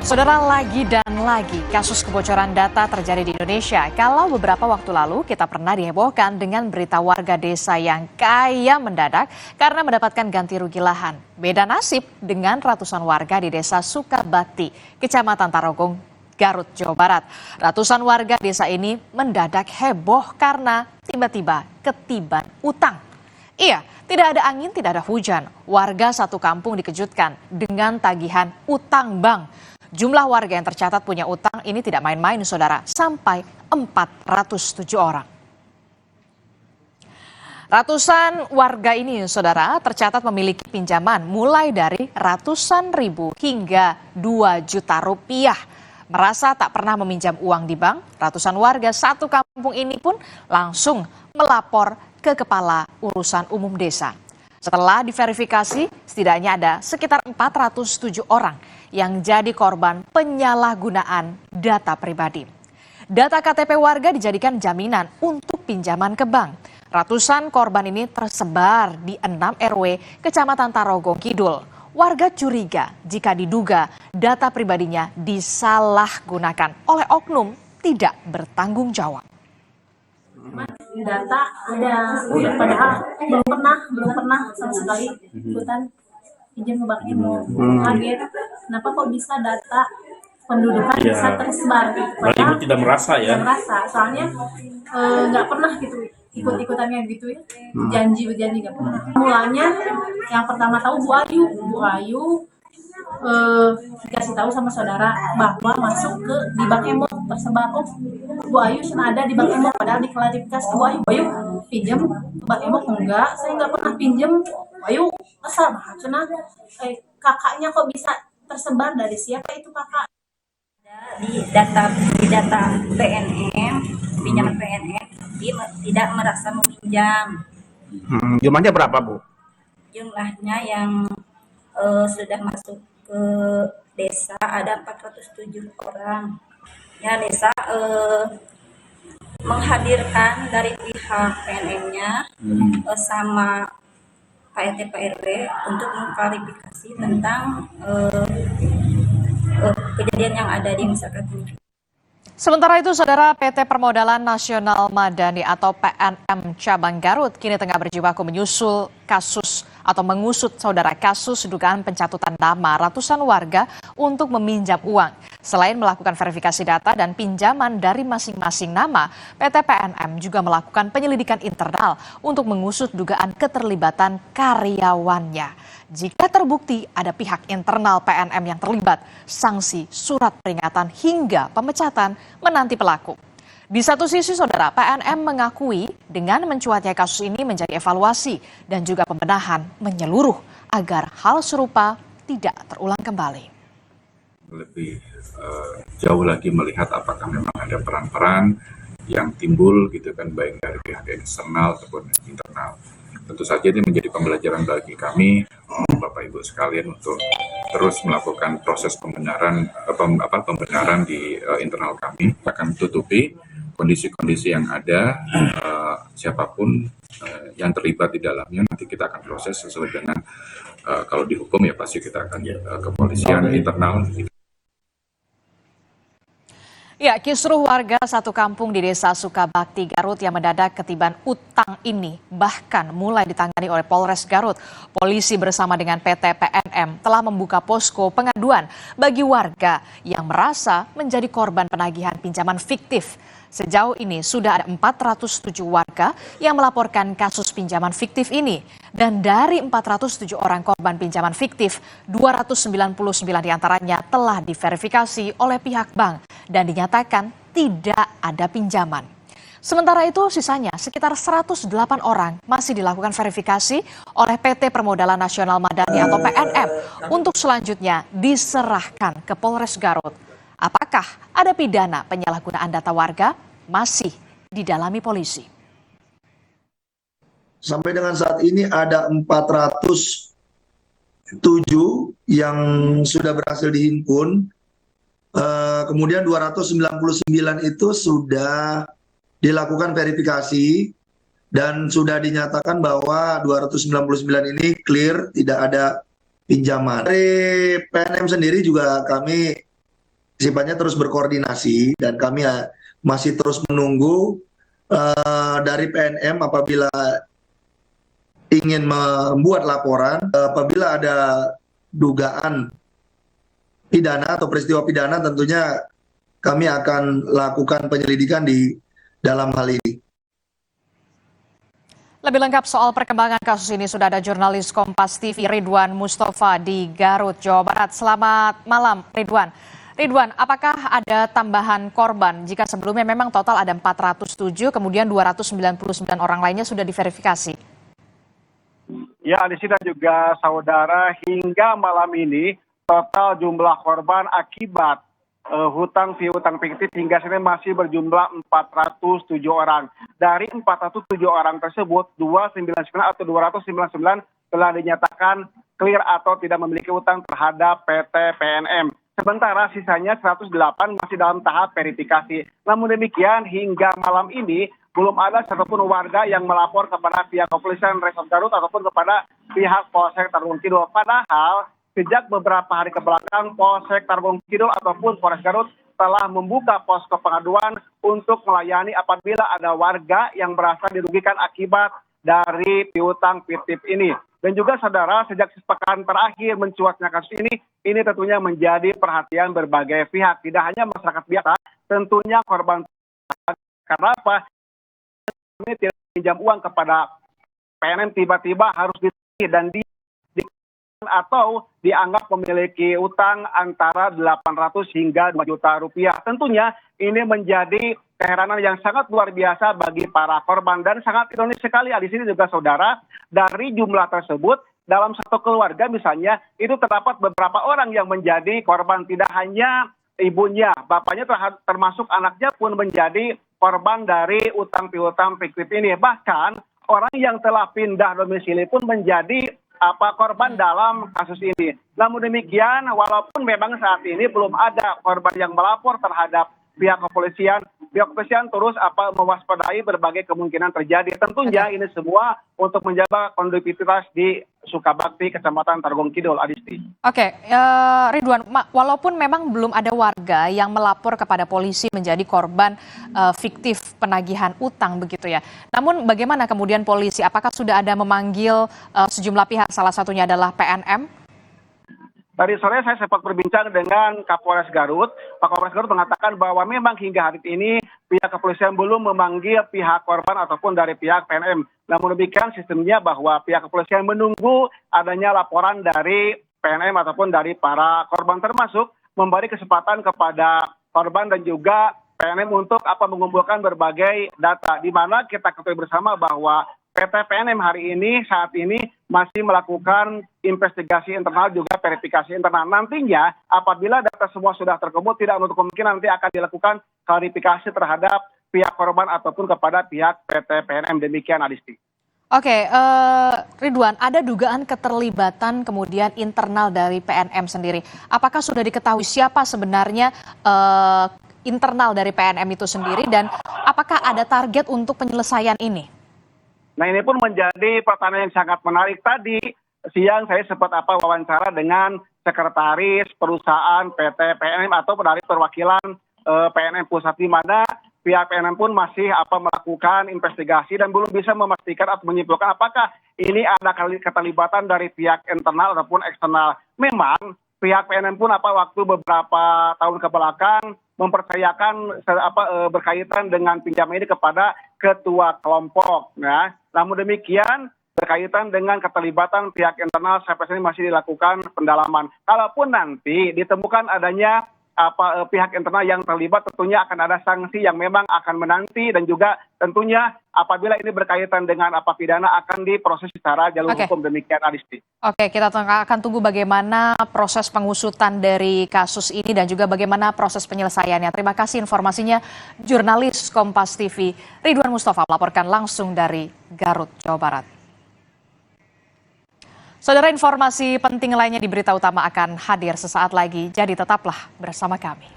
Saudara, lagi dan lagi kasus kebocoran data terjadi di Indonesia. Kalau beberapa waktu lalu kita pernah dihebohkan dengan berita warga desa yang kaya mendadak karena mendapatkan ganti rugi lahan. Beda nasib dengan ratusan warga di desa Sukabakti, Kecamatan Tarogong, Garut, Jawa Barat. Ratusan warga desa ini mendadak heboh karena tiba-tiba ketiban utang. Iya, tidak ada angin, tidak ada hujan. Warga satu kampung dikejutkan dengan tagihan utang bank. Jumlah warga yang tercatat punya utang ini tidak main-main, saudara, sampai 407 orang. Ratusan warga ini, saudara, tercatat memiliki pinjaman mulai dari ratusan ribu hingga 2 juta rupiah. Merasa tak pernah meminjam uang di bank, ratusan warga satu kampung ini pun langsung melapor ke Kepala Urusan Umum Desa. Setelah diverifikasi, setidaknya ada sekitar 407 orang yang jadi korban penyalahgunaan data pribadi. Data KTP warga dijadikan jaminan untuk pinjaman ke bank. Ratusan korban ini tersebar di 6 RW Kecamatan Tarogong Kidul. Warga curiga jika diduga data pribadinya disalahgunakan oleh oknum tidak bertanggung jawab. Data ada, padahal belum pernah sama sekali ikutan pinjam ke bank Emo. Kaget, kenapa kok bisa data pendudukan bisa tersebar? Padahal Ibu tidak merasa ya? Tidak merasa, soalnya nggak pernah gitu ikut-ikutannya gitu ya, janji nggak pernah. Mulanya yang pertama tahu Bu Ayu dikasih tahu sama saudara bahwa masuk ke di bank Emo tersebar. Oh, Bu Ayu ada di bank Emo, padahal diklarifikasi Bu Ayu pinjam bank Emo enggak, saya nggak pernah pinjam. Bu Ayu asal bahasana kakaknya kok bisa tersebar, dari siapa itu kakak? Di data PNM, pinjaman PNM, dia tidak merasa meminjam. Jumlahnya berapa, Bu? Jumlahnya yang sudah masuk ke desa ada 407 orang. Ya, desa menghadirkan dari pihak PNM-nya sama Pak RT Pak RW untuk mengklarifikasi tentang kejadian yang ada di masyarakat ini. Sementara itu, saudara, PT Permodalan Nasional Madani atau PNM Cabang Garut kini tengah berjibaku menyusul kasus atau mengusut saudara kasus dugaan pencatutan nama ratusan warga untuk meminjam uang. Selain melakukan verifikasi data dan pinjaman dari masing-masing nama, PT PNM juga melakukan penyelidikan internal untuk mengusut dugaan keterlibatan karyawannya. Jika terbukti ada pihak internal PNM yang terlibat, sanksi, surat peringatan hingga pemecatan menanti pelaku. Di satu sisi, saudara, PNM mengakui dengan mencuatnya kasus ini menjadi evaluasi dan juga pembenahan menyeluruh agar hal serupa tidak terulang kembali. Lebih jauh lagi melihat apakah memang ada peran-peran yang timbul gitu kan, baik dari pihak eksternal ataupun internal. Tentu saja ini menjadi pembelajaran bagi kami, Bapak Ibu sekalian, untuk terus melakukan proses pembenaran di internal kami. Akan tutupi kondisi-kondisi yang ada, siapapun yang terlibat di dalamnya nanti kita akan proses sesuai dengan kalau dihukum ya pasti kita akan kepolisian internal. Ya, kisruh warga satu kampung di desa Sukabakti, Garut yang mendadak ketiban utang ini bahkan mulai ditangani oleh Polres Garut. Polisi bersama dengan PT PNM telah membuka posko pengaduan bagi warga yang merasa menjadi korban penagihan pinjaman fiktif. Sejauh ini sudah ada 407 warga yang melaporkan kasus pinjaman fiktif ini. Dan dari 407 orang korban pinjaman fiktif, 299 diantaranya telah diverifikasi oleh pihak bank dan dinyatakan tidak ada pinjaman. Sementara itu sisanya sekitar 108 orang masih dilakukan verifikasi oleh PT Permodalan Nasional Madani atau PNM untuk selanjutnya diserahkan ke Polres Garut. Apakah ada pidana penyalahgunaan data warga? Masih didalami polisi. Sampai dengan saat ini ada 407 yang sudah berhasil dihimpun. Kemudian 299 itu sudah dilakukan verifikasi dan sudah dinyatakan bahwa 299 ini clear, tidak ada pinjaman. Dari PNM sendiri juga kami sifatnya terus berkoordinasi dan kami masih terus menunggu dari PNM apabila ingin membuat laporan, apabila ada dugaan pidana atau peristiwa pidana, tentunya kami akan lakukan penyelidikan di dalam hal ini. Lebih lengkap soal perkembangan kasus ini sudah ada jurnalis Kompas TV Ridwan Mustafa di Garut, Jawa Barat. Selamat malam, Ridwan. Ridwan, apakah ada tambahan korban jika sebelumnya memang total ada 407, kemudian 299 orang lainnya sudah diverifikasi? Ya, di sini juga saudara, hingga malam ini total jumlah korban akibat hutang piutang fiktif hingga sini masih berjumlah 407 orang. Dari 407 orang tersebut, 299 atau 299 telah dinyatakan clear atau tidak memiliki utang terhadap PT PNM. Sementara sisanya 108 masih dalam tahap verifikasi. Namun demikian, hingga malam ini belum ada satupun warga yang melapor kepada pihak kepolisian Resort Garut ataupun kepada pihak Polsek Tarogong Kidul. Padahal sejak beberapa hari kebelakang, Polsek Tarogong Kidul ataupun Polres Garut telah membuka posko pengaduan untuk melayani apabila ada warga yang merasa dirugikan akibat dari piutang fiktif ini. Dan juga saudara, sejak sepekan terakhir mencuatnya kasus ini tentunya menjadi perhatian berbagai pihak. Tidak hanya masyarakat biasa, tentunya korban. Karena apa? Ini tidak pinjam uang kepada PNM, tiba-tiba harus dan atau dianggap memiliki utang antara 800 hingga 2 juta rupiah. Tentunya ini menjadi keheranan yang sangat luar biasa bagi para korban dan sangat ironis sekali di sini juga saudara, dari jumlah tersebut dalam satu keluarga misalnya itu terdapat beberapa orang yang menjadi korban, tidak hanya ibunya, bapaknya termasuk anaknya pun menjadi korban dari utang piutang fiktif ini. Bahkan orang yang telah pindah domisili pun menjadi korban dalam kasus ini. Namun demikian, walaupun memang saat ini belum ada korban yang melapor terhadap pihak kepolisian terus mewaspadai berbagai kemungkinan terjadi. Tentunya ini semua untuk menjaga kondusivitas di Sukabakti, Kecamatan Tarogong Kidul, Adisti. Oke, Ridwan, walaupun memang belum ada warga yang melapor kepada polisi menjadi korban fiktif penagihan utang begitu ya. Namun bagaimana kemudian polisi? Apakah sudah ada memanggil sejumlah pihak, salah satunya adalah PNM? Tadi sore saya sempat berbincang dengan Kapolres Garut. Pak Kapolres Garut mengatakan bahwa memang hingga hari ini pihak kepolisian belum memanggil pihak korban ataupun dari pihak PNM. Namun demikian sistemnya bahwa pihak kepolisian menunggu adanya laporan dari PNM ataupun dari para korban, termasuk memberi kesempatan kepada korban dan juga PNM untuk mengumpulkan berbagai data, di mana kita ketahui bersama bahwa PT PNM saat ini masih melakukan investigasi internal juga verifikasi internal. Nantinya apabila data semua sudah terkumpul, tidak menutup kemungkinan nanti akan dilakukan klarifikasi terhadap pihak korban ataupun kepada pihak PT PNM. Demikian, Adisti. Oke, Ridwan, ada dugaan keterlibatan kemudian internal dari PNM sendiri. Apakah sudah diketahui siapa sebenarnya internal dari PNM itu sendiri dan apakah ada target untuk penyelesaian ini? Nah, ini pun menjadi pertanyaan yang sangat menarik. Tadi siang saya sempat wawancara dengan sekretaris perusahaan PT PNM atau dari perwakilan PNM Pusat, di mana pihak PNM pun masih melakukan investigasi dan belum bisa memastikan atau menyimpulkan apakah ini ada keterlibatan dari pihak internal ataupun eksternal. Memang pihak PNM pun waktu beberapa tahun kebelakang mempercayakan berkaitan dengan pinjaman ini kepada ketua kelompok. Nah, namun demikian berkaitan dengan keterlibatan pihak internal sampai saat ini masih dilakukan pendalaman. Kalaupun nanti ditemukan adanya pihak internal yang terlibat, tentunya akan ada sanksi yang memang akan menanti dan juga tentunya apabila ini berkaitan dengan pidana akan diproses secara jalur hukum. Demikian, Adisti. Oke, kita akan tunggu bagaimana proses pengusutan dari kasus ini dan juga bagaimana proses penyelesaiannya. Terima kasih informasinya, jurnalis Kompas TV Ridwan Mustafa melaporkan langsung dari Garut, Jawa Barat. Saudara, informasi penting lainnya di Berita Utama akan hadir sesaat lagi, jadi tetaplah bersama kami.